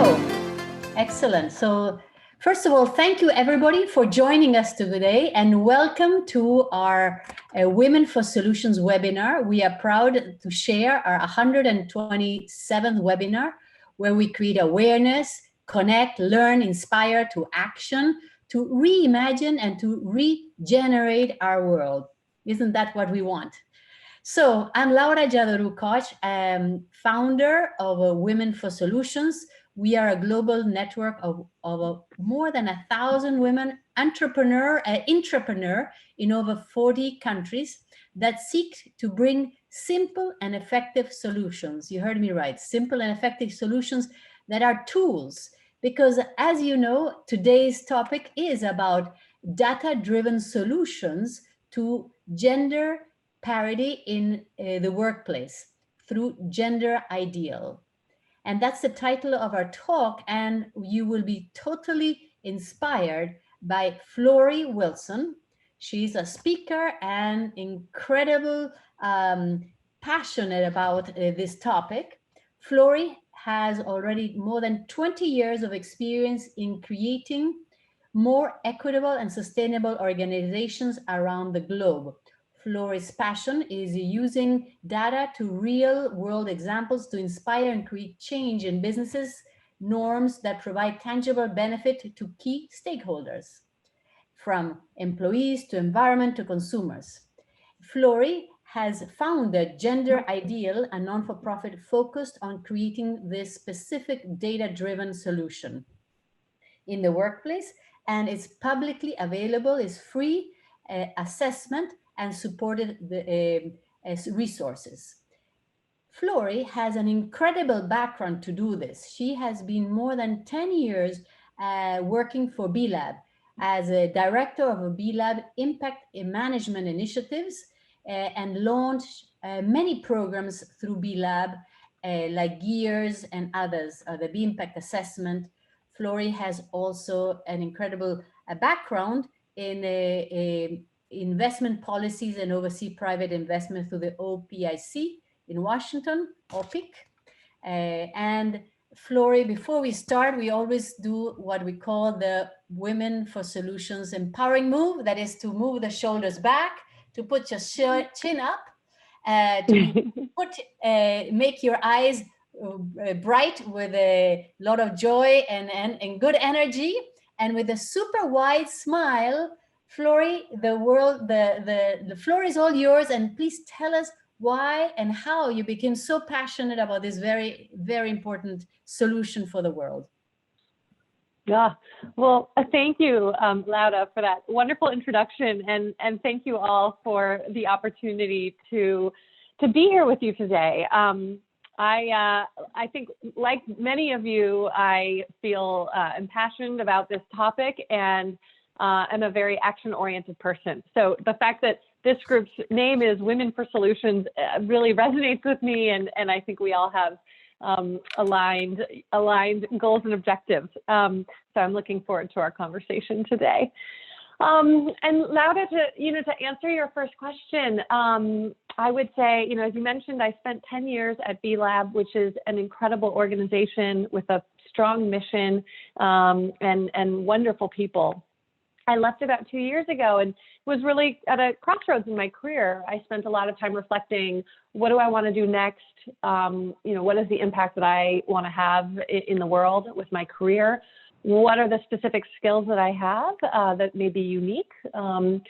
Hello. Excellent. So first of all, thank you everybody for joining us today and welcome to our Women for Solutions webinar. We are proud to share our 127th webinar where we create awareness, connect, learn, inspire to action, to reimagine and to regenerate our world. Isn't that what we want? So I'm Laura Jadaru Koch, founder of Women for Solutions. We are a global network of more than 1,000 women intrapreneur in over 40 countries that seek to bring simple and effective solutions. You heard me right, simple and effective solutions that are tools. Because as you know, today's topic is about data-driven solutions to gender parity in the workplace through gender ideal. And that's the title of our talk, and you will be totally inspired by Flory Wilson. She's a speaker and incredible passionate about this topic. Flory has already more than 20 years of experience in creating more equitable and sustainable organizations around the globe. Flory's passion is using data to real-world examples to inspire and create change in businesses, norms that provide tangible benefit to key stakeholders, from employees to environment to consumers. Flory has founded Gender Ideal, a non-for-profit focused on creating this specific data-driven solution in the workplace, and it's publicly available, is free assessment and supported as resources. Flory has an incredible background to do this. She has been more than 10 years working for B-Lab as a director of a B-Lab impact management initiatives and launched many programs through B-Lab like GEARS and others, the B-Impact Assessment. Flory has also an incredible background in investment policies and oversee private investment through the OPIC in Washington, OPIC. And Flory, before we start, we always do what we call the Women for Solutions empowering move. That is to move the shoulders back, to put your chin up, to make your eyes bright with a lot of joy and good energy, and with a super wide smile. Flory, the floor is all yours, and please tell us why and how you became so passionate about this very, very important solution for the world. Yeah, well, thank you, Laura, for that wonderful introduction, and thank you all for the opportunity to be here with you today. I think, like many of you, I feel impassioned about this topic, and I'm a very action-oriented person. So the fact that this group's name is Women for Solutions really resonates with me, and I think we all have aligned goals and objectives. So I'm looking forward to our conversation today. And Laura, to answer your first question, I would say, as you mentioned, I spent 10 years at B-Lab, which is an incredible organization with a strong mission and wonderful people. I left about 2 years ago and was really at a crossroads in my career. I spent a lot of time reflecting, what do I want to do next? What is the impact that I want to have in the world with my career? What are the specific skills that I have that may be unique? And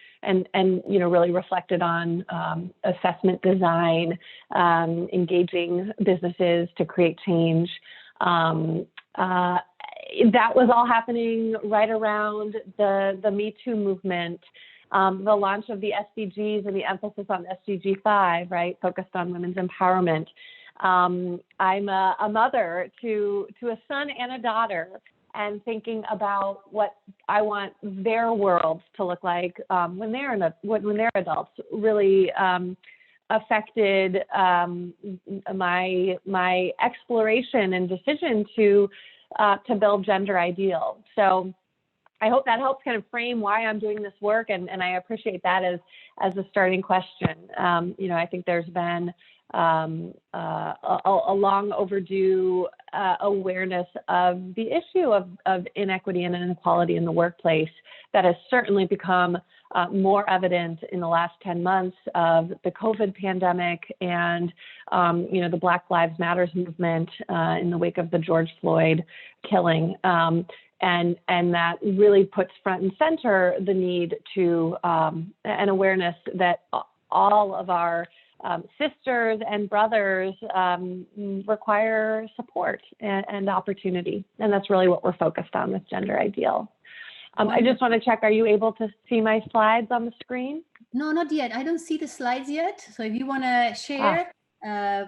really reflected on assessment design, engaging businesses to create change. That was all happening right around the Me Too movement, the launch of the SDGs and the emphasis on SDG 5, right, focused on women's empowerment. I'm a mother to a son and a daughter, and thinking about what I want their world to look like when they're adults really affected my exploration and decision to build Gender Ideal. So I hope that helps kind of frame why I'm doing this work, and I appreciate that as a starting question. I think there's been a long overdue awareness of the issue of inequity and inequality in the workplace that has certainly become more evident in the last 10 months of the COVID pandemic and, the Black Lives Matter movement in the wake of the George Floyd killing. And that really puts front and center the need to an awareness that all of our sisters and brothers require support and opportunity. And that's really what we're focused on with Gender Ideal. I just want to check, are you able to see my slides on the screen? No, not yet. I don't see the slides yet. So if you want to share,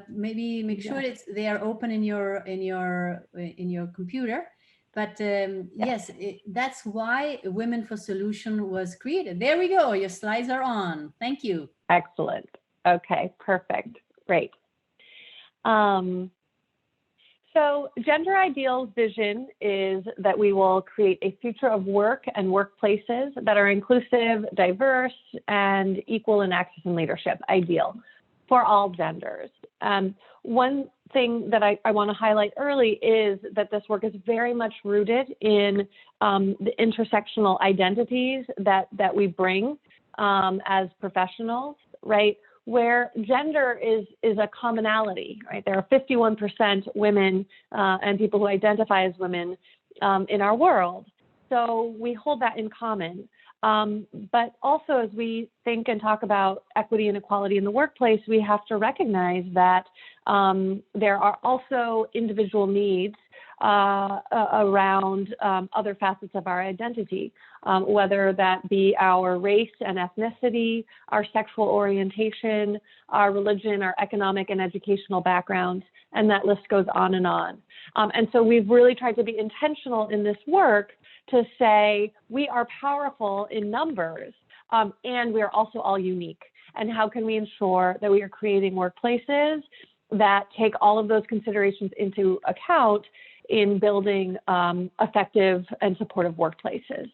maybe make sure they are open in your computer. But yes, that's why Women for Solution was created. There we go. Your slides are on. Thank you. Excellent. Okay, perfect. Great. So Gender Ideal's vision is that we will create a future of work and workplaces that are inclusive, diverse, and equal in access and leadership, ideal for all genders. One thing that I want to highlight early is that this work is very much rooted in the intersectional identities that we bring as professionals, right? Where gender is a commonality, right? There are 51% women and people who identify as women in our world. So we hold that in common. But also, as we think and talk about equity and equality in the workplace, we have to recognize that there are also individual needs around other facets of our identity, whether that be our race and ethnicity, our sexual orientation, our religion, our economic and educational background, and that list goes on and on. And so we've really tried to be intentional in this work to say we are powerful in numbers, and we are also all unique. And how can we ensure that we are creating workplaces that take all of those considerations into account in building effective and supportive workplaces?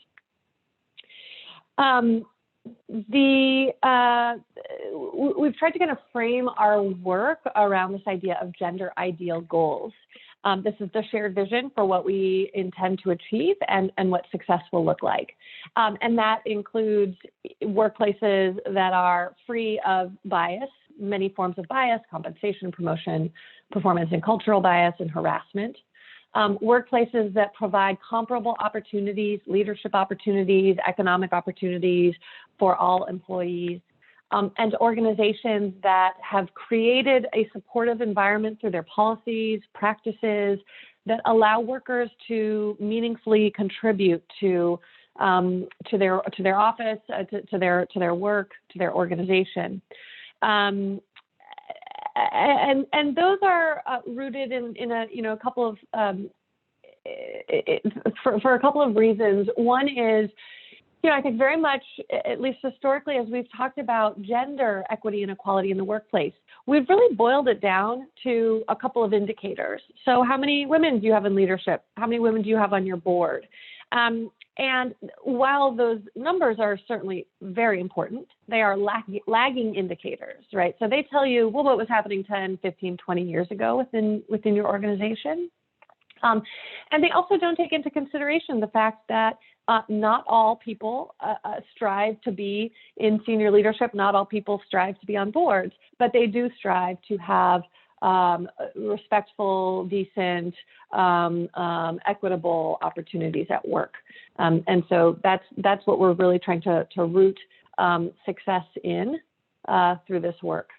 We've tried to kind of frame our work around this idea of gender ideal goals. This is the shared vision for what we intend to achieve and what success will look like. And that includes workplaces that are free of bias, many forms of bias, compensation, promotion, performance and cultural bias, and harassment. Workplaces that provide comparable opportunities, leadership opportunities, economic opportunities for all employees, and organizations that have created a supportive environment through their policies, practices that allow workers to meaningfully contribute to their office, to their work, to their organization. And those are rooted in a couple of for a couple of reasons. One is, I think very much, at least historically, as we've talked about gender equity and equality in the workplace, we've really boiled it down to a couple of indicators. So how many women do you have in leadership? How many women do you have on your board? And while those numbers are certainly very important, they are lagging indicators, right? So they tell you, well, what was happening 10, 15, 20 years ago within your organization. And they also don't take into consideration the fact that not all people strive to be in senior leadership. Not all people strive to be on boards, but they do strive to have respectful, decent, equitable opportunities at work. And so that's what we're really trying to root success in through this work.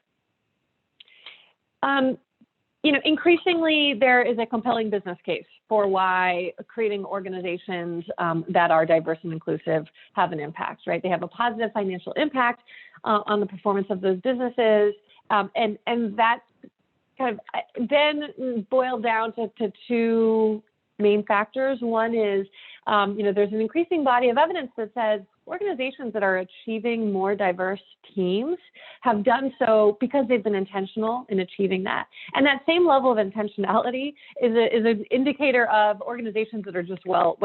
Increasingly, there is a compelling business case for why creating organizations that are diverse and inclusive have an impact, right? They have a positive financial impact on the performance of those businesses, and that kind of then boiled down to two main factors. One is, there's an increasing body of evidence that says organizations that are achieving more diverse teams have done so because they've been intentional in achieving that. And that same level of intentionality is an indicator of organizations that are just well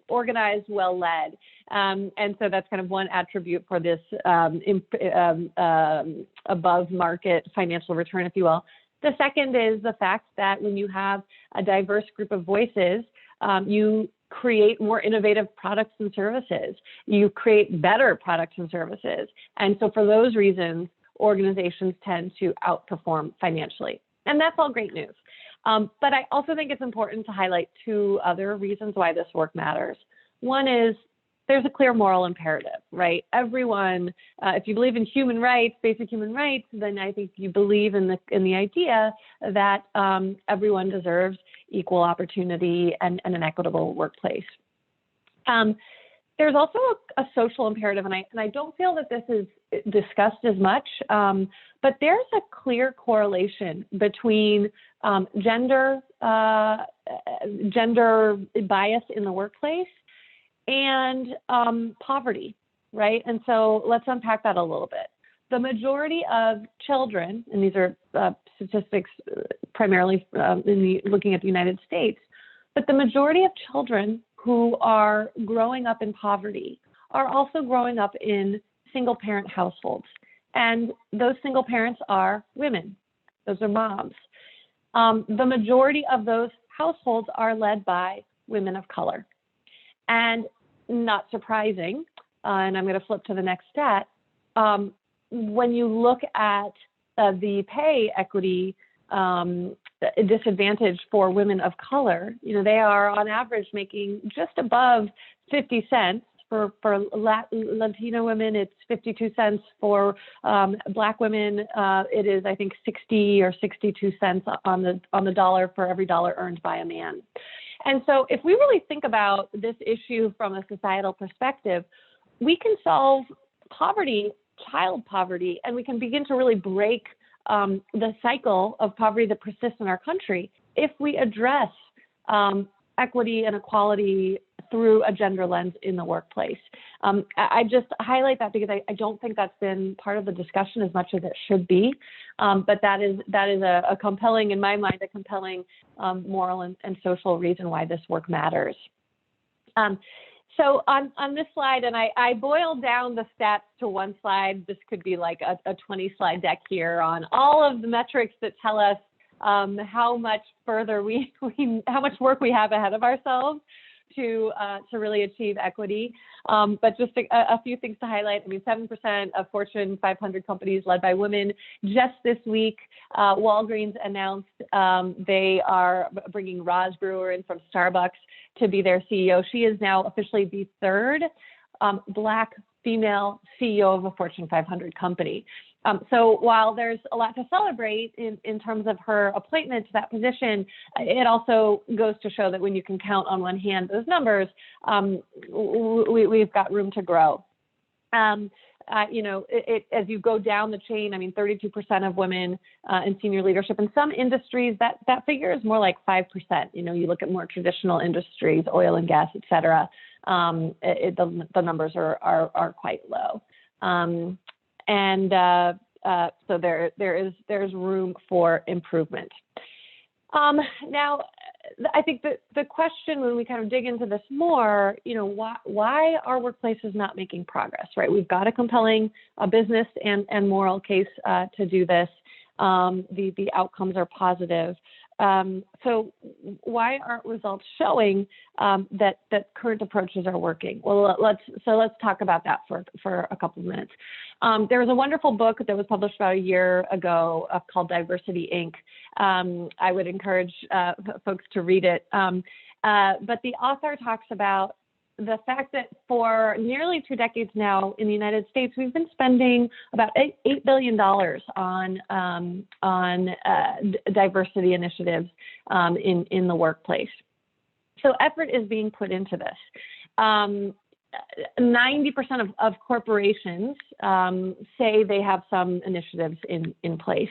organized, well led. And so that's kind of one attribute for this above market financial return, if you will. The second is the fact that when you have a diverse group of voices, you create more innovative products and services. You create better products and services. And so for those reasons, organizations tend to outperform financially. And that's all great news. But I also think it's important to highlight two other reasons why this work matters. One is there's a clear moral imperative, right? Everyone, if you believe in human rights, basic human rights, then I think you believe in the idea that everyone deserves equal opportunity and an equitable workplace. There's also a social imperative, and I don't feel that this is discussed as much, but there's a clear correlation between gender bias in the workplace and poverty, right? And so let's unpack that a little bit. The majority of children, and these are statistics primarily looking at the United States, but the majority of children who are growing up in poverty are also growing up in single-parent households. And those single parents are women. Those are moms. The majority of those households are led by women of color. And not surprising, and I'm going to flip to the next stat, when you look at the pay equity disadvantage for women of color, they are on average making just above 50 cents. For Latino women, it's 52 cents. For Black women, it is, I think, 60 or 62 cents on the dollar for every dollar earned by a man. And so if we really think about this issue from a societal perspective, we can solve poverty, child poverty, and we can begin to really break the cycle of poverty that persists in our country if we address equity and equality through a gender lens in the workplace. I just highlight that because I don't think that's been part of the discussion as much as it should be. But that is a compelling, in my mind, a compelling moral and social reason why this work matters. So on this slide, and I boiled down the stats to one slide. This could be like a 20-slide deck here on all of the metrics that tell us how much further how much work we have ahead of ourselves to really achieve equity. But just a few things to highlight. I mean, 7% of Fortune 500 companies led by women. Just this week, Walgreens announced they are bringing Roz Brewer in from Starbucks to be their CEO. She is now officially the third Black female CEO of a Fortune 500 company. So while there's a lot to celebrate in terms of her appointment to that position, it also goes to show that when you can count on one hand those numbers, we've got room to grow. As you go down the chain, I mean, 32% of women in senior leadership. In some industries, that figure is more like 5%. You look at more traditional industries, oil and gas, et cetera. The numbers are quite low. So there's room for improvement. Now, I think the question when we kind of dig into this more, why are workplaces not making progress, right? We've got a compelling business and moral case to do this. The outcomes are positive. So why aren't results showing that current approaches are working? Well, let's talk about that for a couple of minutes. There was a wonderful book that was published about a year ago called Diversity, Inc. I would encourage folks to read it. But the author talks about the fact that for nearly 2 decades now in the United States, we've been spending about $8 billion on diversity initiatives in the workplace. So effort is being put into this. 90% of corporations say they have some initiatives in place.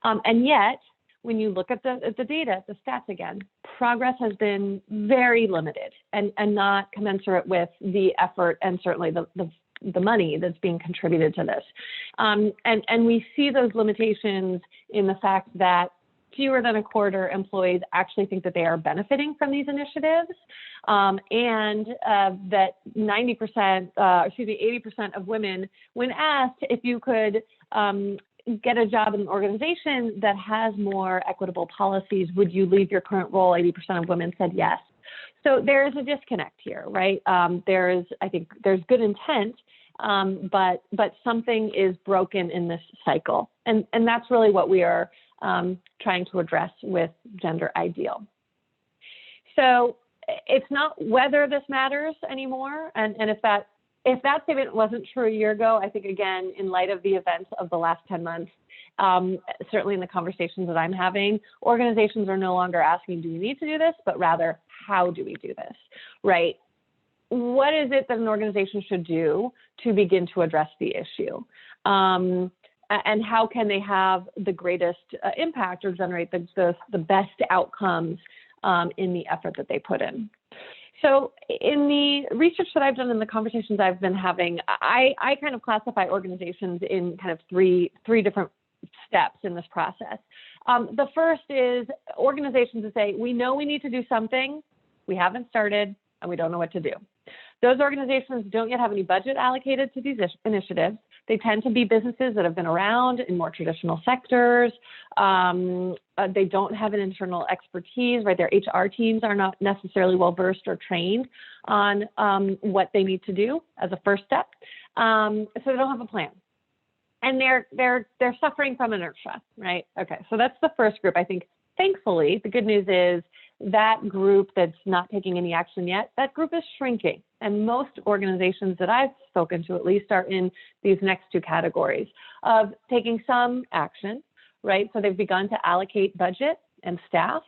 And yet, when you look at the data, the stats again, progress has been very limited and not commensurate with the effort and certainly the money that's being contributed to this. And we see those limitations in the fact that fewer than a quarter employees actually think that they are benefiting from these initiatives, and that 80% of women, when asked if you could get a job in an organization that has more equitable policies, would you leave your current role? 80% of women said yes. So there is a disconnect here, right? I think there's good intent, but something is broken in this cycle. And that's really what we are trying to address with Gender Ideal. So it's not whether this matters anymore. And if that statement wasn't true a year ago, I think, again, in light of the events of the last 10 months, certainly in the conversations that I'm having, organizations are no longer asking, do we need to do this, but rather, how do we do this, right? What is it that an organization should do to begin to address the issue? And how can they have the greatest impact or generate the best outcomes in the effort that they put in? So in the research that I've done and the conversations I've been having, I kind of classify organizations in kind of three different steps in this process. The first is organizations that say, we know we need to do something, we haven't started, and we don't know what to do. Those organizations don't yet have any budget allocated to these initiatives. They tend to be businesses that have been around in more traditional sectors. They don't have an internal expertise, right? Their HR teams are not necessarily well-versed or trained on what they need to do as a first step. So they don't have a plan. And they're suffering from inertia, right? Okay, so that's the first group. I think, thankfully, the good news is that group that's not taking any action yet, that group is shrinking. And most organizations that I've spoken to, at least, are in these next two categories of taking some action, right? So they've begun to allocate budget and staff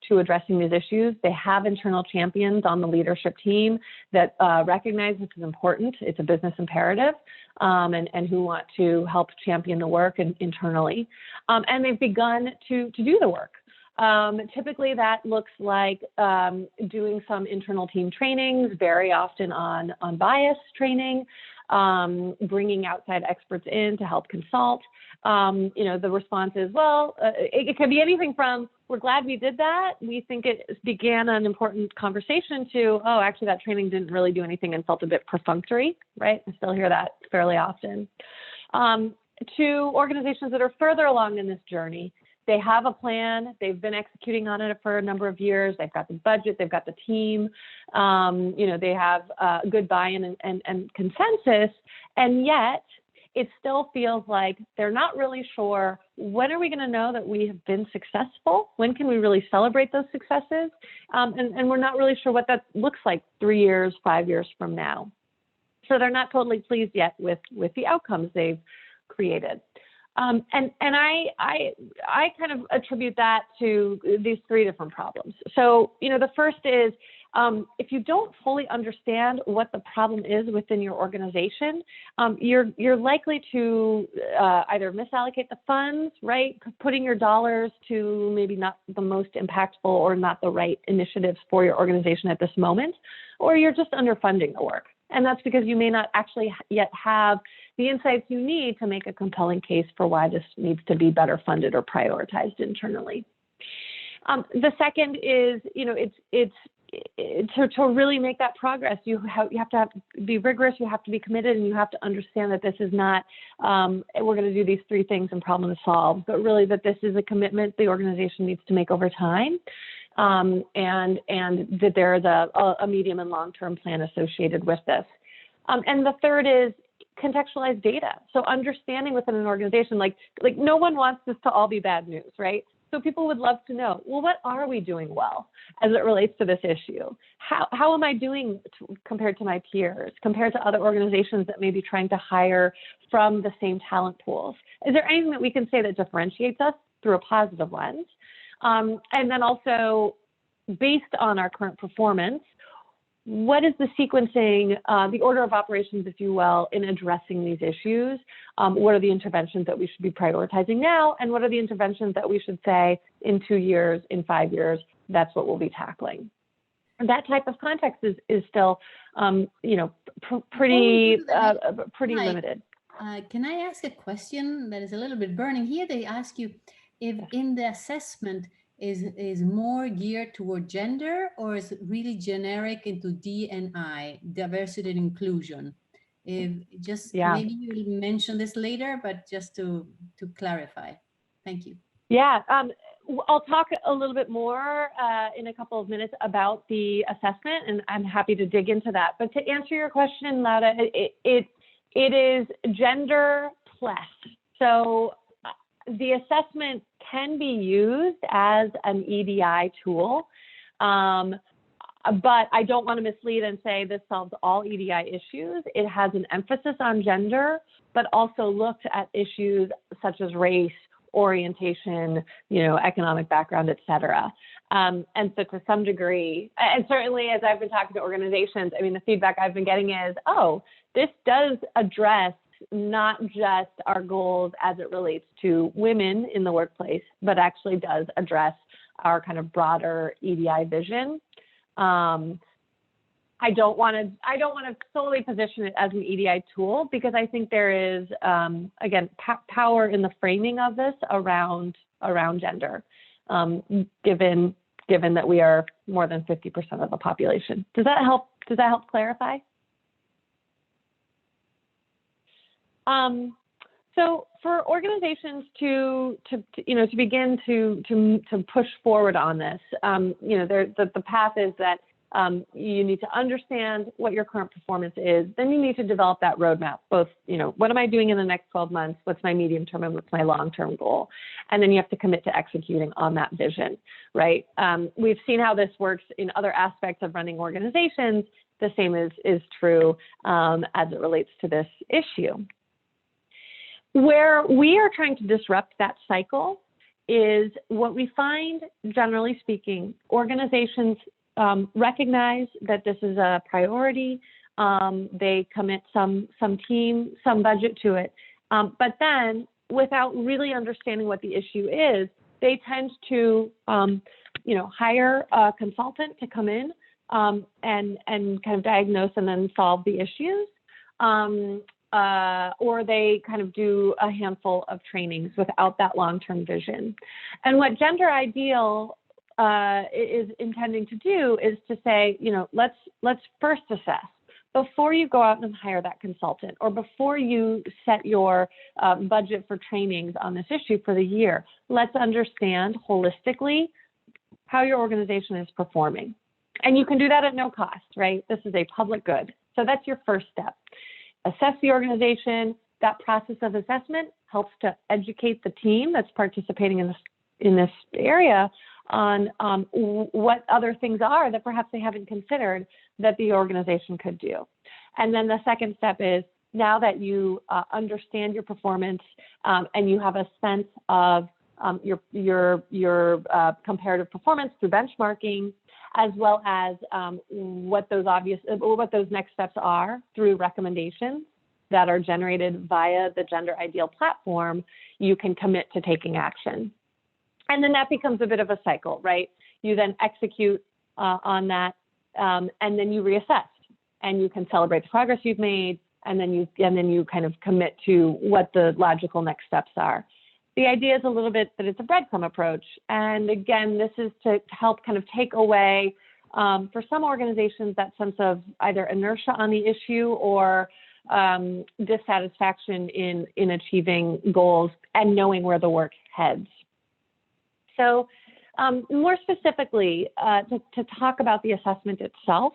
to addressing these issues. They have internal champions on the leadership team that recognize this is important. It's a business imperative, and who want to help champion the work internally. And they've begun to do the work. Typically, that looks like doing some internal team trainings, very often on bias training, bringing outside experts in to help consult. The response is, well, it could be anything from, we're glad we did that, we think it began an important conversation, to, oh, actually, that training didn't really do anything and felt a bit perfunctory, right? I still hear that fairly often. To organizations that are further along in this journey, they have a plan. They've been executing on it for a number of years. They've got the budget. They've got the team. They have good buy-in and consensus. And yet, it still feels like they're not really sure, when are we going to know that we have been successful? When can we really celebrate those successes? And we're not really sure what that looks like 3 years, 5 years from now. So they're not totally pleased yet with the outcomes they've created. And I kind of attribute that to these three different problems. So, the first is, if you don't fully understand what the problem is within your organization, you're likely to either misallocate the funds, right? Putting your dollars to maybe not the most impactful or not the right initiatives for your organization at this moment, or you're just underfunding the work. And that's because you may not actually yet have the insights you need to make a compelling case for why this needs to be better funded or prioritized internally. The second is, to really make that progress, you have to be rigorous, you have to be committed, and you have to understand that this is not, we're going to do these three things and problem is solved, but really that this is a commitment the organization needs to make over time. And that there is a medium and long-term plan associated with this. And the third is contextualized data. So understanding within an organization, like no one wants this to all be bad news, right? So people would love to know, well, what are we doing well as it relates to this issue? How am I doing compared to my peers, compared to other organizations that may be trying to hire from the same talent pools? Is there anything that we can say that differentiates us through a positive lens? And then also, based on our current performance, what is the sequencing, the order of operations, if you will, in addressing these issues? What are the interventions that we should be prioritizing now? And what are the interventions that we should say in 2 years, in 5 years, that's what we'll be tackling. And that type of context is still, you know, pretty limited. Can I ask a question that is a little bit burning here? They ask you if in the assessment is more geared toward gender, or is it really generic into D&I, diversity and inclusion? If just maybe you'll mention this later, but just to clarify. Thank you. Yeah, I'll talk a little bit more in a couple of minutes about the assessment, and I'm happy to dig into that. But to answer your question, Laura, it is gender plus. So the assessment can be used as an EDI tool, but I don't want to mislead and say this solves all EDI issues. It has an emphasis on gender, but also looked at issues such as race, orientation, you know, economic background, et cetera. And so to some degree, and certainly as I've been talking to organizations, I mean, the feedback I've been getting is, oh, this does address not just our goals as it relates to women in the workplace, but actually does address our kind of broader EDI vision. I don't want to solely position it as an EDI tool, because I think there is, again, power in the framing of this around gender, given that we are more than 50% of the population. Does that help? Does that help clarify? So for organizations to begin to push forward on this, you know, the path is that you need to understand what your current performance is. Then you need to develop that roadmap, both, you know, what am I doing in the next 12 months? What's my medium term and what's my long-term goal? And then you have to commit to executing on that vision, right? We've seen how this works in other aspects of running organizations. The same is true as it relates to this issue. Where we are trying to disrupt that cycle is what we find, generally speaking, organizations recognize that this is a priority. They commit some team, some budget to it. But then, without really understanding what the issue is, they tend to, you know, hire a consultant to come in and kind of diagnose and then solve the issues. Or they kind of do a handful of trainings without that long-term vision. And what Gender Ideal is intending to do is to say, you know, let's first assess before you go out and hire that consultant, or before you set your budget for trainings on this issue for the year. Let's understand holistically how your organization is performing. And you can do that at no cost, right? This is a public good. So that's your first step. Assess the organization. That process of assessment helps to educate the team that's participating in this area on what other things are that perhaps they haven't considered that the organization could do. And then the second step is, now that you understand your performance and you have a sense of your comparative performance through benchmarking, as well as what those next steps are through recommendations that are generated via the Gender Ideal platform, you can commit to taking action. And then that becomes a bit of a cycle, right? You then execute on that, and then you reassess, and you can celebrate the progress you've made, and then you kind of commit to what the logical next steps are. The idea is a little bit that it's a breadcrumb approach. And again, this is to help kind of take away, for some organizations, that sense of either inertia on the issue or dissatisfaction in achieving goals and knowing where the work heads. So more specifically, to talk about the assessment itself,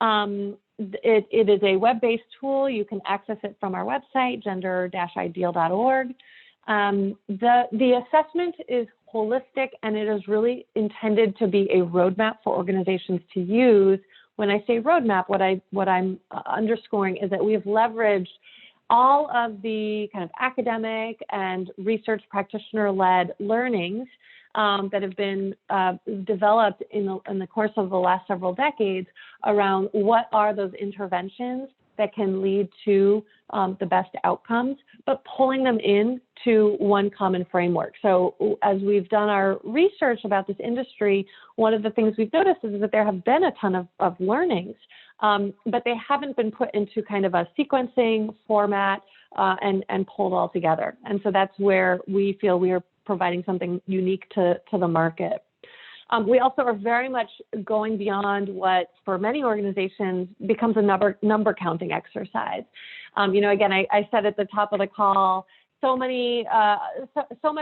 it is a web-based tool. You can access it from our website, gender-ideal.org. The assessment is holistic, and it is really intended to be a roadmap for organizations to use. When I say roadmap, what I'm underscoring is that we have leveraged all of the kind of academic and research practitioner-led learnings that have been developed in the course of the last several decades around what are those interventions that can lead to the best outcomes, but pulling them into one common framework. So as we've done our research about this industry, one of the things we've noticed is that there have been a ton of learnings, but they haven't been put into kind of a sequencing format and pulled all together. And so that's where we feel we are providing something unique to the market. We also are very much going beyond what, for many organizations, becomes a number counting exercise. Again, I said at the top of the call, so much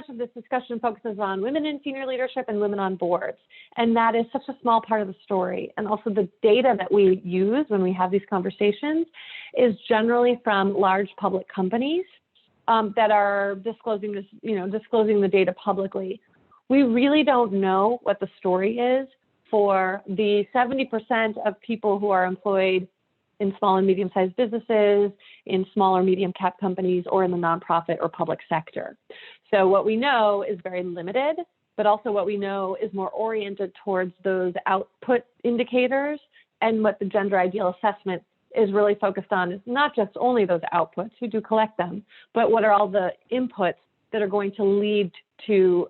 of this discussion focuses on women in senior leadership and women on boards, and that is such a small part of the story. And also the data that we use when we have these conversations is generally from large public companies that are disclosing the data publicly. We really don't know what the story is for the 70% of people who are employed in small and medium-sized businesses, in small or medium-cap companies, or in the nonprofit or public sector. So what we know is very limited, but also what we know is more oriented towards those output indicators, and what the gender ideal assessment is really focused on is not just only those outputs, we do collect them, but what are all the inputs that are going to lead to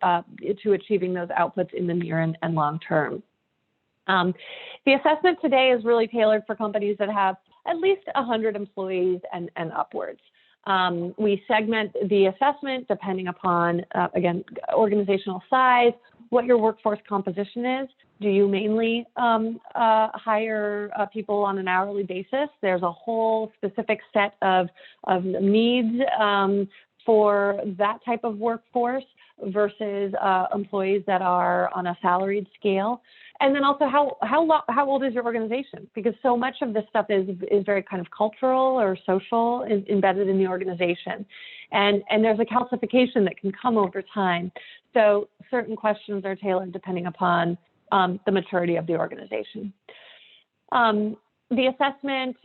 achieving those outputs in the near and long term. The assessment today is really tailored for companies that have at least 100 employees and upwards. We segment the assessment depending upon, again, organizational size, what your workforce composition is. Do you mainly hire people on an hourly basis? There's a whole specific set of needs for that type of workforce versus employees that are on a salaried scale. And then also how old is your organization? Because so much of this stuff is very kind of cultural or social embedded in the organization. And there's a calcification that can come over time. So certain questions are tailored depending upon the maturity of the organization. The assessment,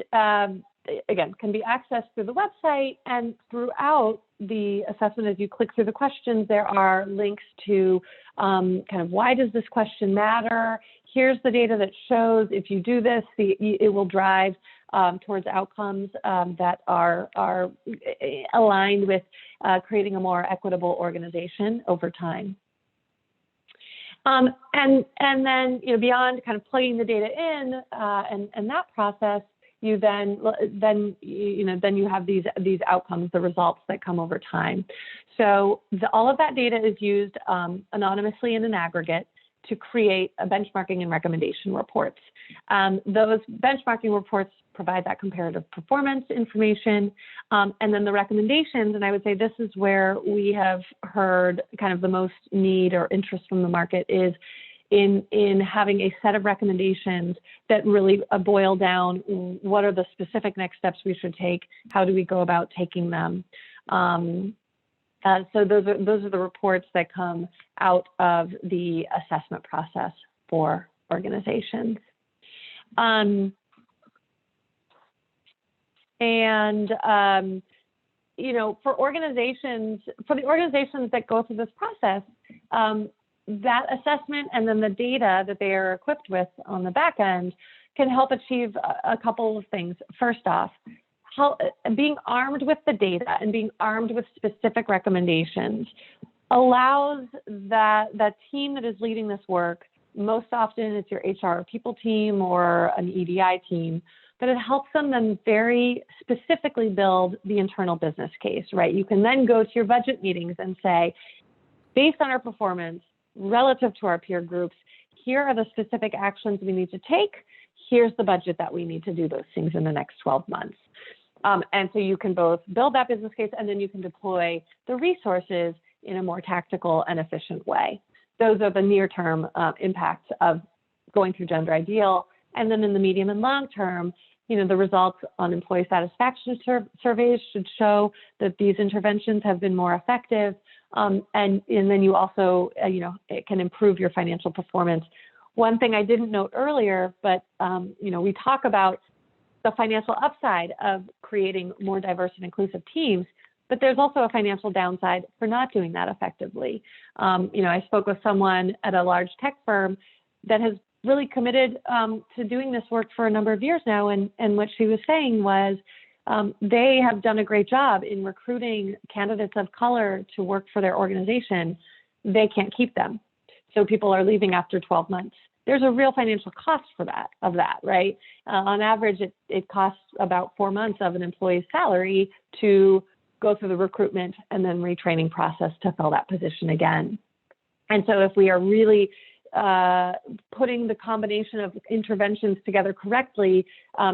again, can be accessed through the website, and throughout the assessment, as you click through the questions, there are links to kind of why does this question matter? Here's the data that shows if you do this, it will drive towards outcomes that are aligned with creating a more equitable organization over time. And then beyond kind of plugging the data in and that process, you then you have these outcomes, the results that come over time. So all of that data is used anonymously in an aggregate to create a benchmarking and recommendation reports. Those benchmarking reports provide that comparative performance information, and then the recommendations, and I would say this is where we have heard kind of the most need or interest from the market, is in having a set of recommendations that really boil down what are the specific next steps we should take, how do we go about taking them. So those are the reports that come out of the assessment process for organizations. For the organizations that go through this process, that assessment and then the data that they are equipped with on the back end can help achieve a couple of things. First off, being armed with the data and being armed with specific recommendations allows that team that is leading this work, most often it's your HR or people team or an EDI team, but it helps them then very specifically build the internal business case, right? You can then go to your budget meetings and say, based on our performance, relative to our peer groups, here are the specific actions we need to take. Here's the budget that we need to do those things in the next 12 months. And so you can both build that business case and then you can deploy the resources in a more tactical and efficient way. Those are the near-term impacts of going through Gender Ideal. And then in the medium and long term, the results on employee satisfaction surveys should show that these interventions have been more effective. And then you also, it can improve your financial performance. One thing I didn't note earlier, but, we talk about the financial upside of creating more diverse and inclusive teams, but there's also a financial downside for not doing that effectively. I spoke with someone at a large tech firm that has really committed to doing this work for a number of years now. And what she was saying was they have done a great job in recruiting candidates of color to work for their organization. They can't keep them. So people are leaving after 12 months. There's a real financial cost for that, right? On average, it costs about 4 months of an employee's salary to go through the recruitment and then retraining process to fill that position again. And so if we are really putting the combination of interventions together correctly,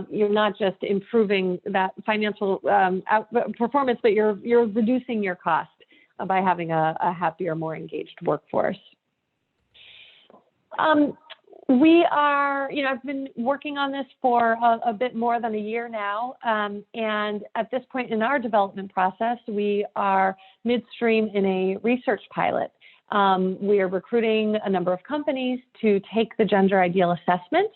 you're not just improving that financial performance, but you're reducing your cost by having a happier, more engaged workforce. We are, I've been working on this for a bit more than a year now. And at this point in our development process, we are midstream in a research pilot. We are recruiting a number of companies to take the gender ideal assessment.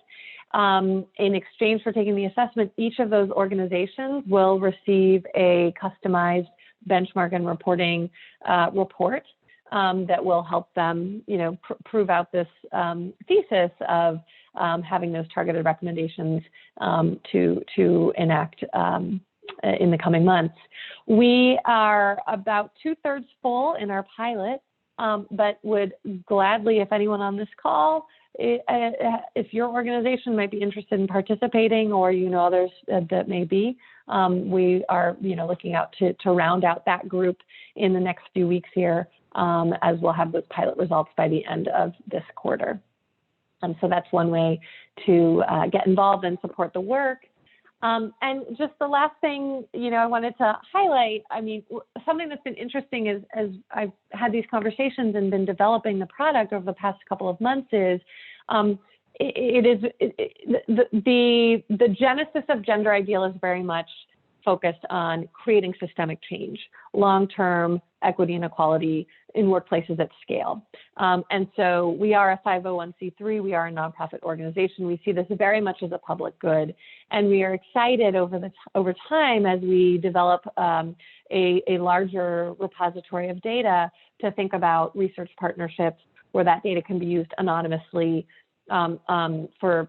In exchange for taking the assessment, each of those organizations will receive a customized benchmark and reporting report that will help them, prove out this thesis of having those targeted recommendations to enact in the coming months. We are about 2/3 full in our pilot, but would gladly, if anyone on this call, if your organization might be interested in participating, or others that may be, we are looking out to round out that group in the next few weeks here, as we'll have those pilot results by the end of this quarter. So that's one way to get involved and support the work. And just the last thing, I wanted to highlight, something that's been interesting is, as I've had these conversations and been developing the product over the past couple of months, is the genesis of Gender Ideal is very much focused on creating systemic change, long-term equity and equality in workplaces at scale. And so we are a 501c3, we are a nonprofit organization. We see this very much as a public good. And we are excited over time as we develop a larger repository of data to think about research partnerships where that data can be used anonymously for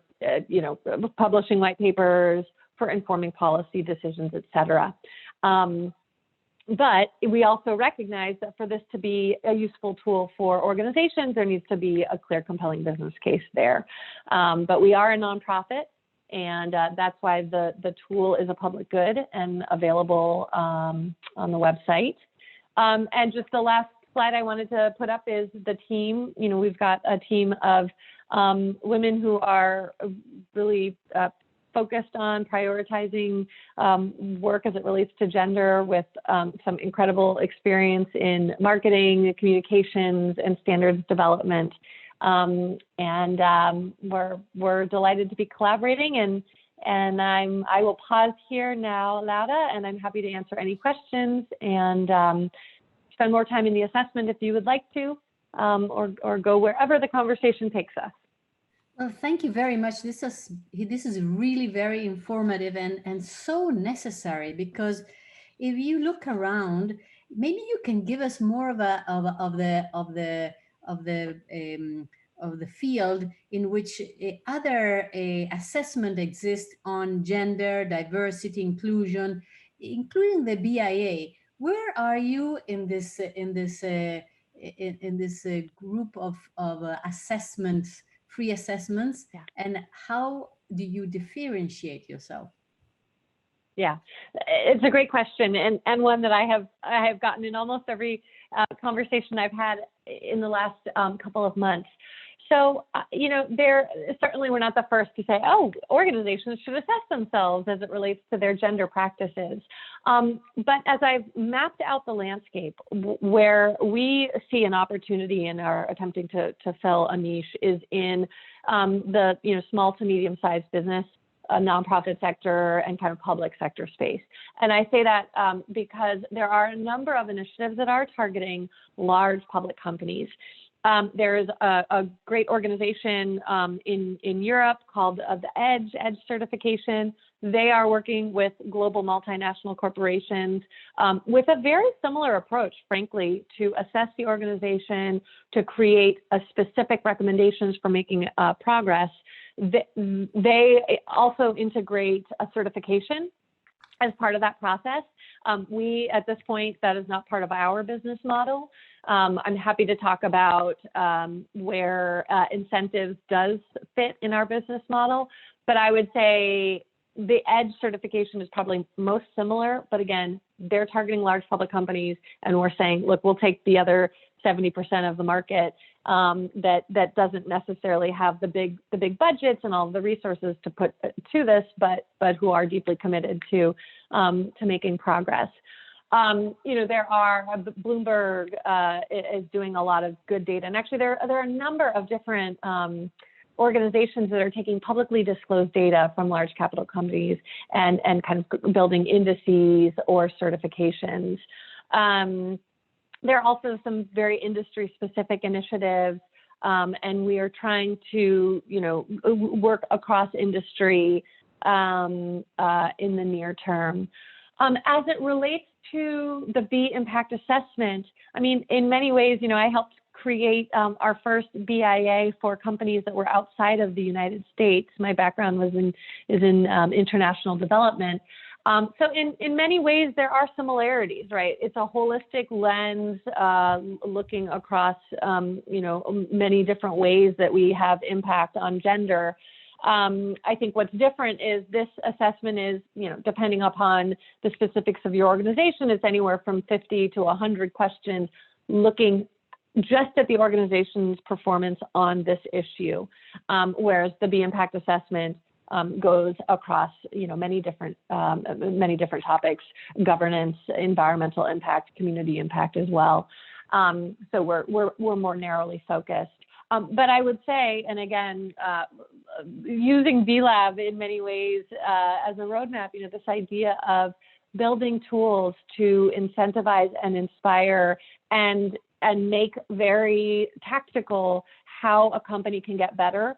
publishing white papers, for informing policy decisions, et cetera. But we also recognize that for this to be a useful tool for organizations, there needs to be a clear, compelling business case there. But we are a nonprofit, and that's why the tool is a public good and available on the website. And just the last slide I wanted to put up is the team. We've got a team of women who are really focused on prioritizing work as it relates to gender, with some incredible experience in marketing, communications, and standards development. And we're delighted to be collaborating. And I will pause here now, Laura, and I'm happy to answer any questions and spend more time in the assessment if you would like to, or go wherever the conversation takes us. Well, thank you very much. This is really very informative and so necessary, because if you look around, maybe you can give us more of the field in which other assessment exists on gender, diversity, inclusion, including the BIA. Where are you in this group of assessments? Free assessments, yeah. And how do you differentiate yourself? Yeah, it's a great question, and one that I have gotten in almost every conversation I've had in the last couple of months. So, certainly we're not the first to say, oh, organizations should assess themselves as it relates to their gender practices. But as I've mapped out the landscape, where we see an opportunity in our attempting to fill a niche is in the small to medium-sized business, nonprofit sector, and kind of public sector space. And I say that because there are a number of initiatives that are targeting large public companies. There's a great organization in Europe called the EDGE certification They are working with global multinational corporations with a very similar approach, frankly, to assess the organization, to create a specific recommendations for making progress. They also integrate a certification as part of that process. We, at this point, that is not part of our business model. I'm happy to talk about where incentives does fit in our business model, but I would say the EDGE certification is probably most similar, but again, they're targeting large public companies, and we're saying, look, we'll take the other 70% of the market that doesn't necessarily have the big budgets and all the resources to put to this, but who are deeply committed to making progress. There are Bloomberg is doing a lot of good data, and actually there are a number of different organizations that are taking publicly disclosed data from large capital companies and kind of building indices or certifications. There are also some very industry-specific initiatives, and we are trying to, work across industry in the near term. As it relates to the B impact assessment, I mean, in many ways, I helped create our first BIA for companies that were outside of the United States. My background is in international development. So in many ways, there are similarities, right? It's a holistic lens looking across, many different ways that we have impact on gender. I think what's different is this assessment is, depending upon the specifics of your organization, it's anywhere from 50 to 100 questions looking just at the organization's performance on this issue, whereas the B impact assessment goes across, many different topics: governance, environmental impact, community impact as well. So we're more narrowly focused. But I would say, and again, using VLab in many ways as a roadmap, this idea of building tools to incentivize and inspire and make very tactical how a company can get better.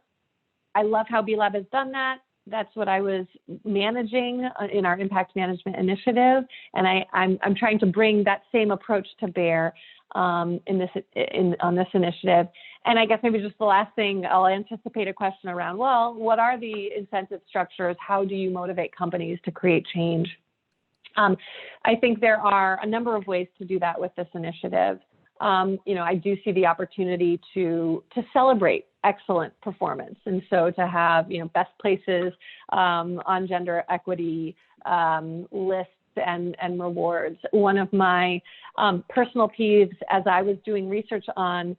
I love how VLab has done that. That's what I was managing in our impact management initiative, and I'm trying to bring that same approach to bear on this initiative. And I guess maybe just the last thing, I'll anticipate a question around, well, what are the incentive structures? How do you motivate companies to create change? I think there are a number of ways to do that with this initiative. I do see the opportunity to celebrate excellent performance. And so to have, best places on gender equity lists and rewards. One of my personal peeves as I was doing research on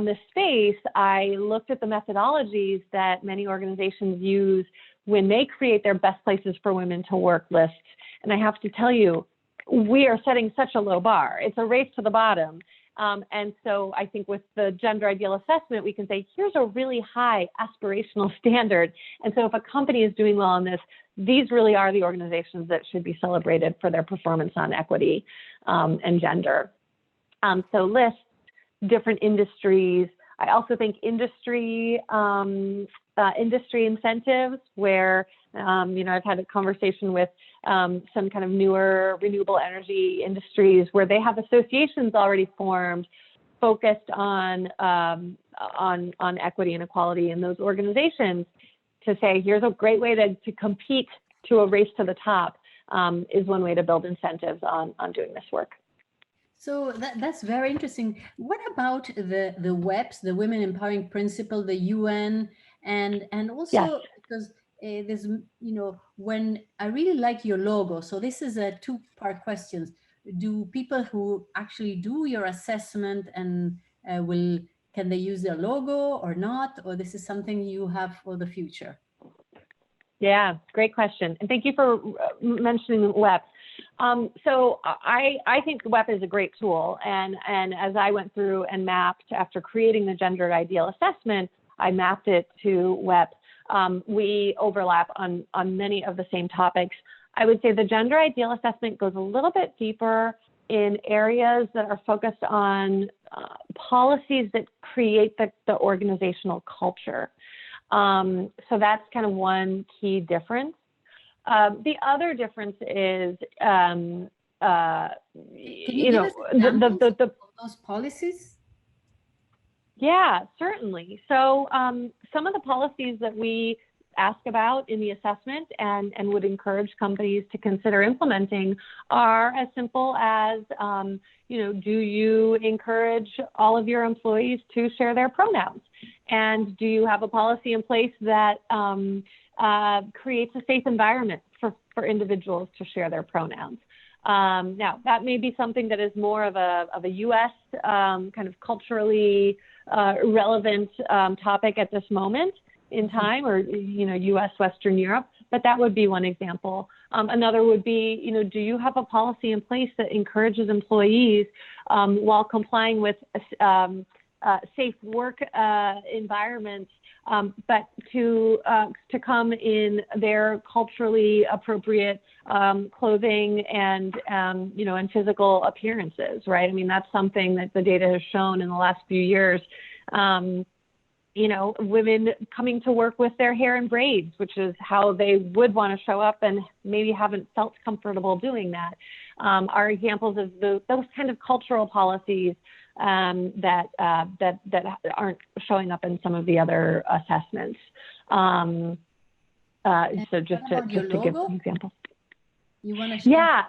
this space, I looked at the methodologies that many organizations use when they create their best places for women to work lists. And I have to tell you, we are setting such a low bar. It's a race to the bottom. And so I think with the gender ideal assessment, we can say, here's a really high aspirational standard. And so if a company is doing well on this, these really are the organizations that should be celebrated for their performance on equity and gender. So lists, different industries. I also think industry incentives where, I've had a conversation with some kind of newer renewable energy industries where they have associations already formed focused on equity and equality in those organizations to say, here's a great way to compete to a race to the top is one way to build incentives on doing this work. So that's very interesting. What about the WEPs, the Women Empowering Principle, the UN, and also yes. Because there's, when I really like your logo. So this is a two-part question. Do people who actually do your assessment and can they use their logo or not? Or this is something you have for the future? Yeah, great question. And thank you for mentioning WEP. So I think WEP is a great tool. And as I went through and mapped after creating the gender ideal assessment, I mapped it to WEP. We overlap on many of the same topics. I would say the gender ideal assessment goes a little bit deeper in areas that are focused on policies that create the organizational culture. So that's kind of one key difference. The other difference is, Can you give us examples of those policies? Yeah, certainly. So some of the policies that we ask about in the assessment and would encourage companies to consider implementing are as simple as, do you encourage all of your employees to share their pronouns? And do you have a policy in place that creates a safe environment for individuals to share their pronouns? Now, that may be something that is more of a U.S. Kind of culturally relevant topic at this moment in time, or U.S. Western Europe, but that would be one example. Another would be, do you have a policy in place that encourages employees while complying with safe work environments, but to come in their culturally appropriate clothing and physical appearances, right? I mean, that's something that the data has shown in the last few years. Women coming to work with their hair in braids, which is how they would want to show up and maybe haven't felt comfortable doing that, are examples of those kind of cultural policies that aren't showing up in some of the other assessments. So just to give some examples. You want to share? Yeah.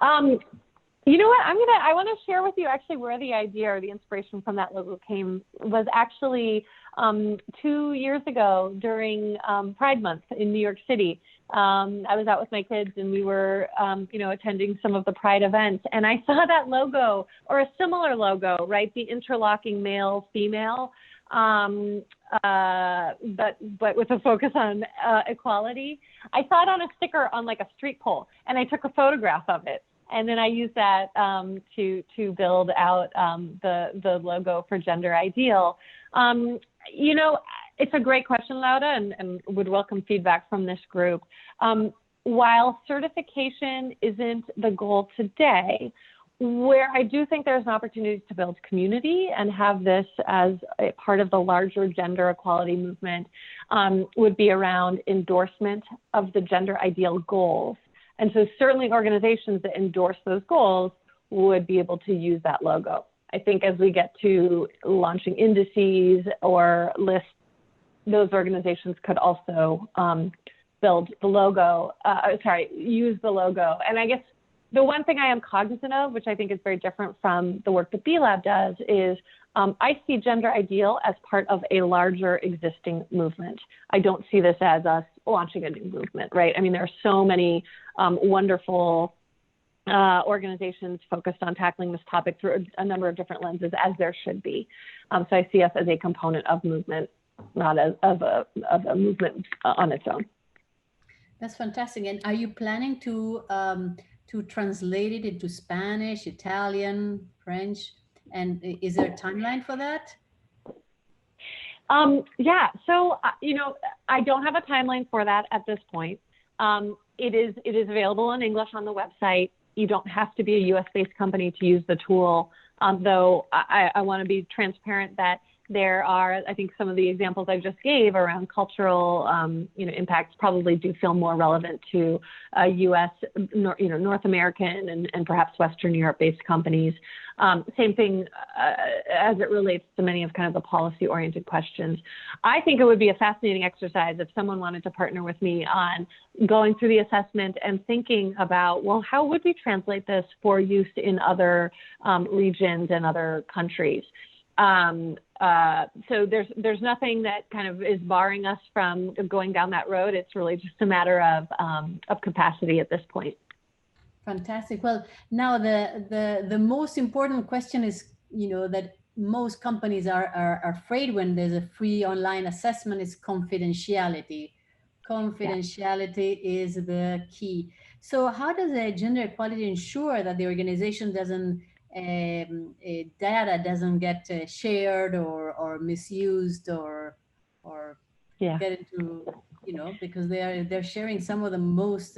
You know what? I want to share with you actually where the idea or the inspiration from that logo came was actually 2 years ago during Pride Month in New York City. I was out with my kids and we were, attending some of the Pride events, and I saw that logo or a similar logo, right? The interlocking male, female, but with a focus on equality. I saw it on a sticker on like a street pole, and I took a photograph of it. And then I used that to build out the logo for Gender Ideal. It's a great question, Laura, and would welcome feedback from this group. While certification isn't the goal today, where I do think there's an opportunity to build community and have this as a part of the larger gender equality movement would be around endorsement of the Gender Ideal goals. And so certainly organizations that endorse those goals would be able to use that logo. I think as we get to launching indices or lists, those organizations could also build the logo, use the logo. And I guess the one thing I am cognizant of, which I think is very different from the work that B-Lab does, is I see Gender Ideal as part of a larger existing movement. I don't see this as us launching a new movement, right? I mean, there are so many wonderful organizations focused on tackling this topic through a number of different lenses, as there should be. So I see us as a component of movement, not as of a movement on its own. That's fantastic. And are you planning to translate it into Spanish, Italian, French? And is there a timeline for that? Yeah, so, I don't have a timeline for that at this point. It is available in English on the website. You don't have to be a US-based company to use the tool, though I want to be transparent that there are, I think some of the examples I just gave around cultural, impacts probably do feel more relevant to US, North American and perhaps Western Europe-based companies. Same thing as it relates to many of kind of the policy-oriented questions. I think it would be a fascinating exercise if someone wanted to partner with me on going through the assessment and thinking about, well, how would we translate this for use in other regions and other countries? So there's nothing that kind of is barring us from going down that road. It's really just a matter of capacity at this point. Fantastic. Well, now the most important question is, that most companies are afraid when there's a free online assessment is confidentiality. Confidentiality is the key. So how does a gender equality ensure that the organization doesn't data doesn't get shared or misused or get into, because they're sharing some of the most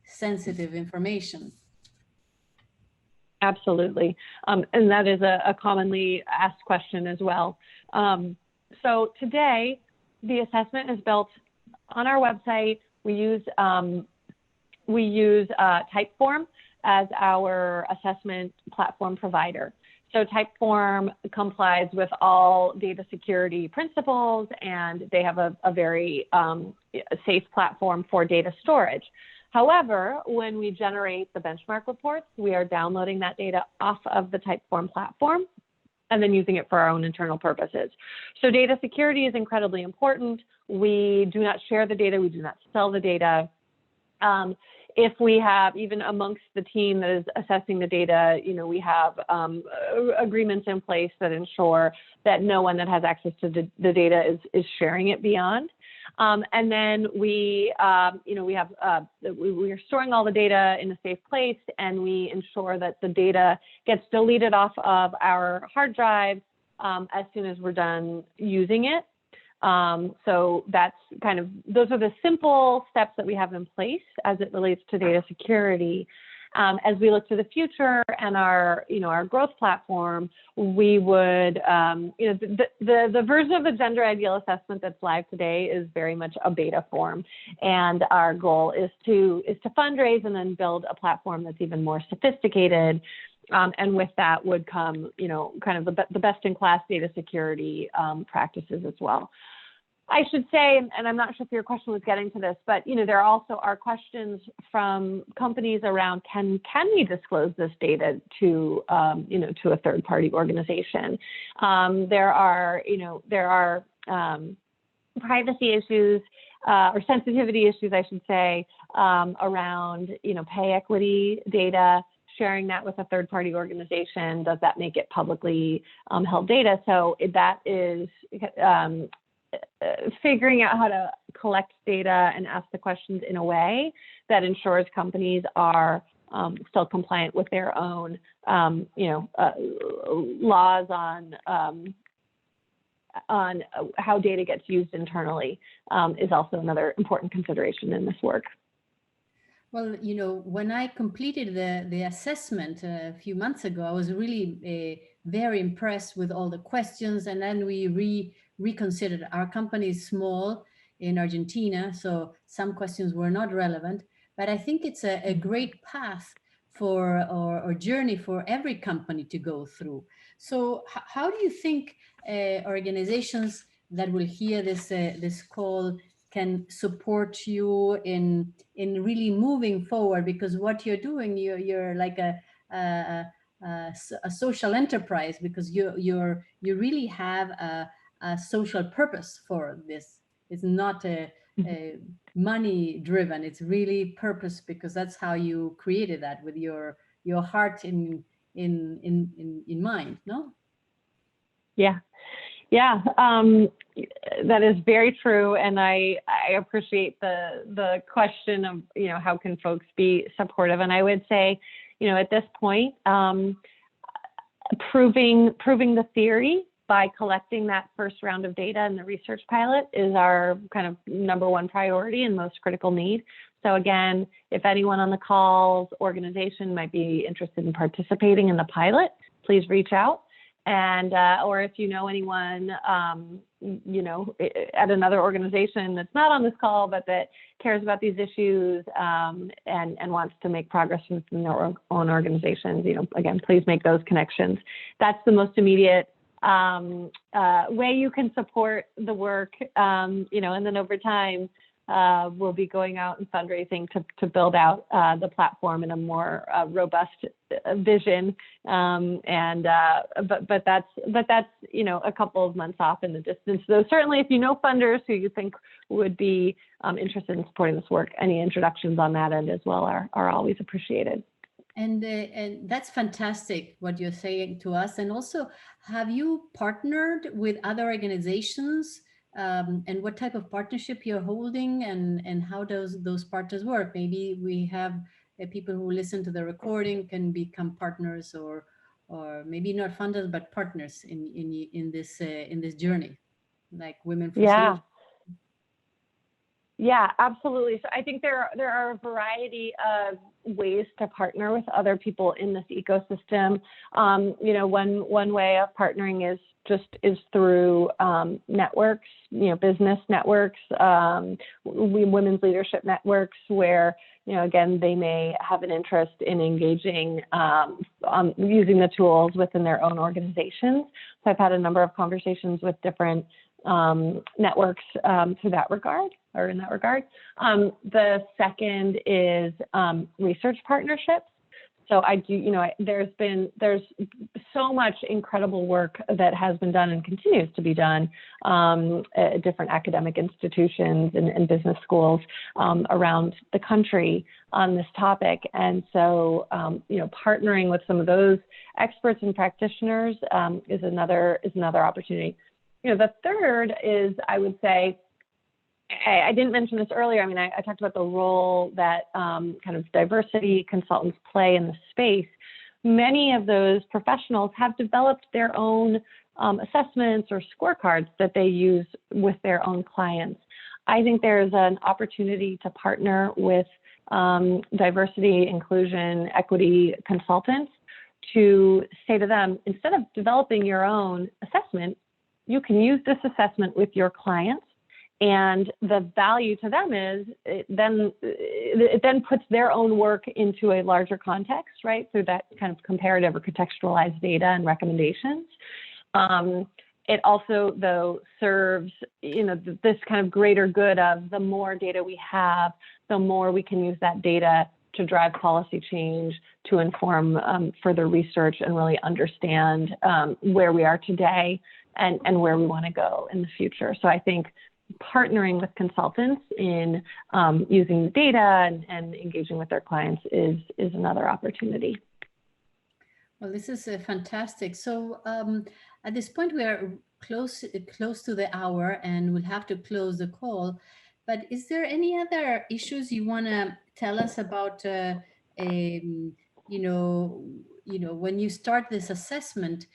sensitive information? Absolutely. And that is a commonly asked question as well. So today, the assessment is built on our website. We use we use Typeform as our assessment platform provider. So Typeform complies with all data security principles, and they have a very safe platform for data storage. However, when we generate the benchmark reports, we are downloading that data off of the Typeform platform and then using it for our own internal purposes. So data security is incredibly important. We do not share the data. We do not sell the data. If we have, even amongst the team that is assessing the data, you know, we have agreements in place that ensure that no one that has access to the data is sharing it beyond. And then we, you know, we are storing all the data in a safe place, and we ensure that the data gets deleted off of our hard drive as soon as we're done using it. So that's kind of, those are the simple steps that we have in place as it relates to data security. As we look to the future and our, you know, our growth platform, we would, you know, the version of the gender ideal assessment that's live today is very much a beta form. And our goal is to fundraise and then build a platform that's even more sophisticated. And with that would come, you know, kind of the best-in-class data security practices as well. I should say, and I'm not sure if your question was getting to this, but, you know, there also are questions from companies around, can we disclose this data to, you know, to a third-party organization? There are privacy issues or sensitivity issues, I should say, around, you know, pay equity data. Sharing that with a third-party organization, does that make it publicly held data? So that is figuring out how to collect data and ask the questions in a way that ensures companies are still compliant with their own, you know, laws on how data gets used internally is also another important consideration in this work. Well, you know, when I completed the assessment a few months ago, I was really very impressed with all the questions. And then we reconsidered. Our company is small in Argentina, so some questions were not relevant. But I think it's a great path for or journey for every company to go through. So how do you think organizations that will hear this call can support you in really moving forward? Because what you're doing, you're like a social enterprise, because you really have a social purpose for this. It's not a money driven. It's really purpose, because that's how you created that, with your heart in mind. No? Yeah, that is very true, and I appreciate the question of, you know, how can folks be supportive? And I would say, you know, at this point, proving the theory by collecting that first round of data in the research pilot is our kind of #1 priority and most critical need. So again, if anyone on the call's organization might be interested in participating in the pilot, please reach out. And, or if you know anyone, you know, at another organization that's not on this call, but that cares about these issues and wants to make progress within their own organizations, you know, again, please make those connections. That's the most immediate way you can support the work, you know, and then over time, we'll be going out and fundraising to build out the platform in a more robust vision. But that's, you know, a couple of months off in the distance. So certainly, if you know funders who you think would be interested in supporting this work, any introductions on that end as well are always appreciated. And that's fantastic what you're saying to us. And also, have you partnered with other organizations? And what type of partnership you're holding, and how does those partners work? Maybe we have people who listen to the recording can become partners, or maybe not funders but partners in this journey, like Women for Solutions. Yeah, absolutely. So I think there are a variety of ways to partner with other people in this ecosystem. One way of partnering is through networks, business networks, women's leadership networks, where again, they may have an interest in engaging using the tools within their own organizations. So I've had a number of conversations with different networks in that regard. The second is research partnerships. So I do, there's so much incredible work that has been done and continues to be done at different academic institutions and business schools around the country on this topic. And so, partnering with some of those experts and practitioners is another opportunity. The third is, I would say, I didn't mention this earlier. I mean, I talked about the role that kind of diversity consultants play in the space. Many of those professionals have developed their own assessments or scorecards that they use with their own clients. I think there's an opportunity to partner with diversity, inclusion, equity consultants to say to them, instead of developing your own assessment, you can use this assessment with your clients. And the value to them is it then puts their own work into a larger context, right? Through that kind of comparative or contextualized data and recommendations. It also, though, serves, this kind of greater good of the more data we have, the more we can use that data to drive policy change, to inform further research and really understand where we are today and where we want to go in the future. So I think partnering with consultants in using the data and engaging with their clients is another opportunity. Well, this is fantastic. So at this point, we are close to the hour, and we'll have to close the call. But is there any other issues you want to tell us about? When you start this assessment,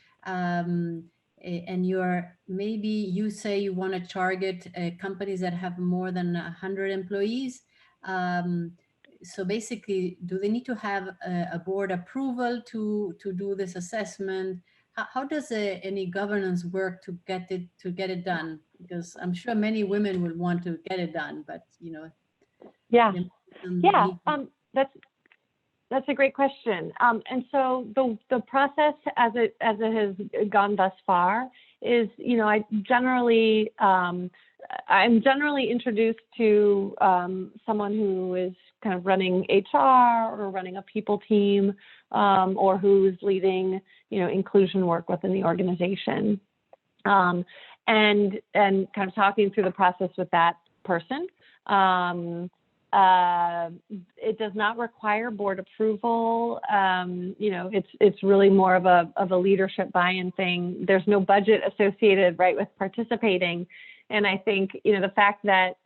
and you say you want to target companies that have more than 100 employees. So basically, do they need to have a board approval to do this assessment? How does any governance work to get it done? Because I'm sure many women would want to get it done, but That's a great question. And so the process as it has gone thus far is, I'm generally introduced to someone who is kind of running HR or running a people team, or who's leading, inclusion work within the organization, and kind of talking through the process with that person. It does not require board approval. It's really more of a leadership buy-in thing. There's no budget associated, right, with participating. And I think, the fact that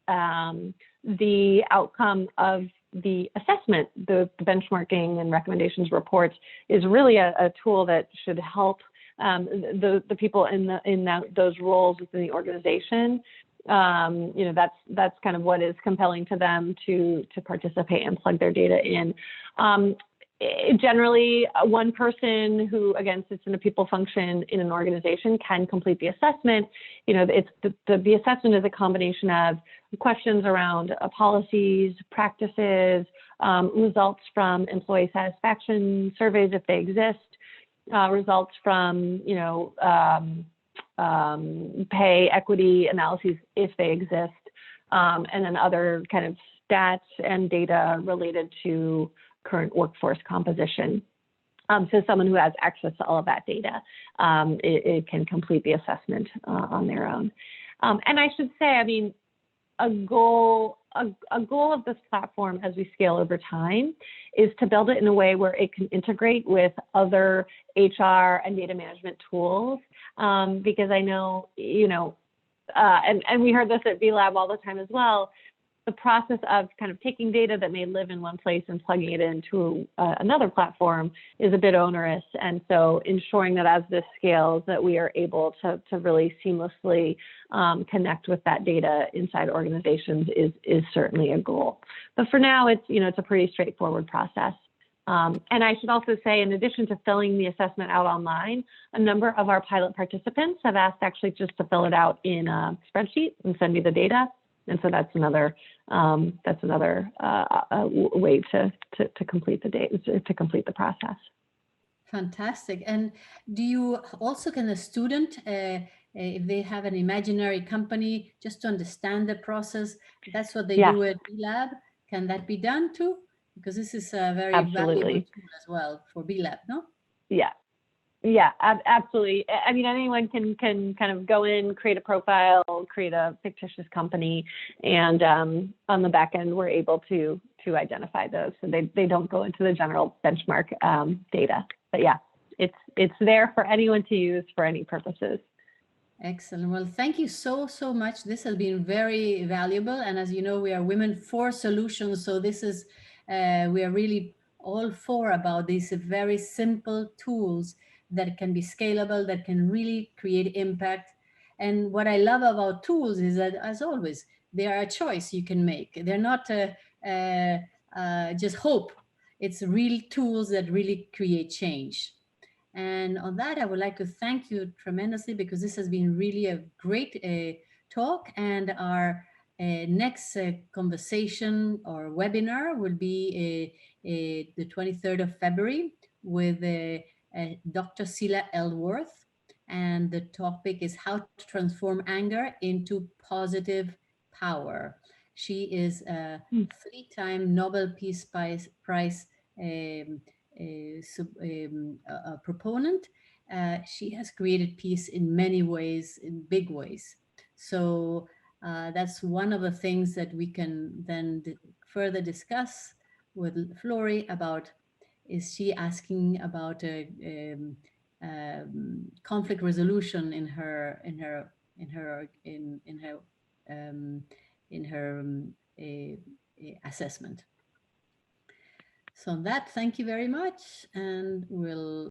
the outcome of the assessment, the benchmarking and recommendations reports, is really a tool that should help the people in those roles within the organization. That's kind of what is compelling to them to participate and plug their data in. Generally, one person who, again, sits in a people function in an organization can complete the assessment. It's the assessment is a combination of questions around policies, practices, results from employee satisfaction surveys if they exist, results from pay equity analyses if they exist, and then other kind of stats and data related to current workforce composition. So someone who has access to all of that data, it can complete the assessment on their own. And I should say, I mean, a goal of this platform as we scale over time is to build it in a way where it can integrate with other HR and data management tools, because I know, and we heard this at B-Lab all the time as well, the process of kind of taking data that may live in one place and plugging it into another platform is a bit onerous. And so ensuring that as this scales, that we are able to really seamlessly connect with that data inside organizations is certainly a goal. But for now, it's a pretty straightforward process. And I should also say, in addition to filling the assessment out online, a number of our pilot participants have asked actually just to fill it out in a spreadsheet and send me the data. And so that's another way to complete the data, to complete the process. Fantastic. And do you also, can a student, if they have an imaginary company, just to understand the process, that's what they do at B-Lab, can that be done too? Because this is a very valuable tool as well for B-Lab, no? Yeah, absolutely. I mean, anyone can kind of go in, create a profile, create a fictitious company, and on the back end, we're able to identify those, so they don't go into the general benchmark data. But yeah, it's there for anyone to use for any purposes. Excellent. Well, thank you so much. This has been very valuable, and as you know, we are Women for Solutions, so this is we are really all for about these very simple tools that can be scalable, that can really create impact. And what I love about tools is that, as always, they are a choice you can make. They're not just hope. It's real tools that really create change. And on that, I would like to thank you tremendously, because this has been really a great talk. And our next conversation or webinar will be the 23rd of February with Dr. Sila Ellsworth. And the topic is how to transform anger into positive power. She is a 3-time Nobel Peace Prize proponent. She has created peace in many ways, in big ways. So that's one of the things that we can then further discuss with Flory about. Is she asking about conflict resolution in her assessment? So on that, thank you very much, and we'll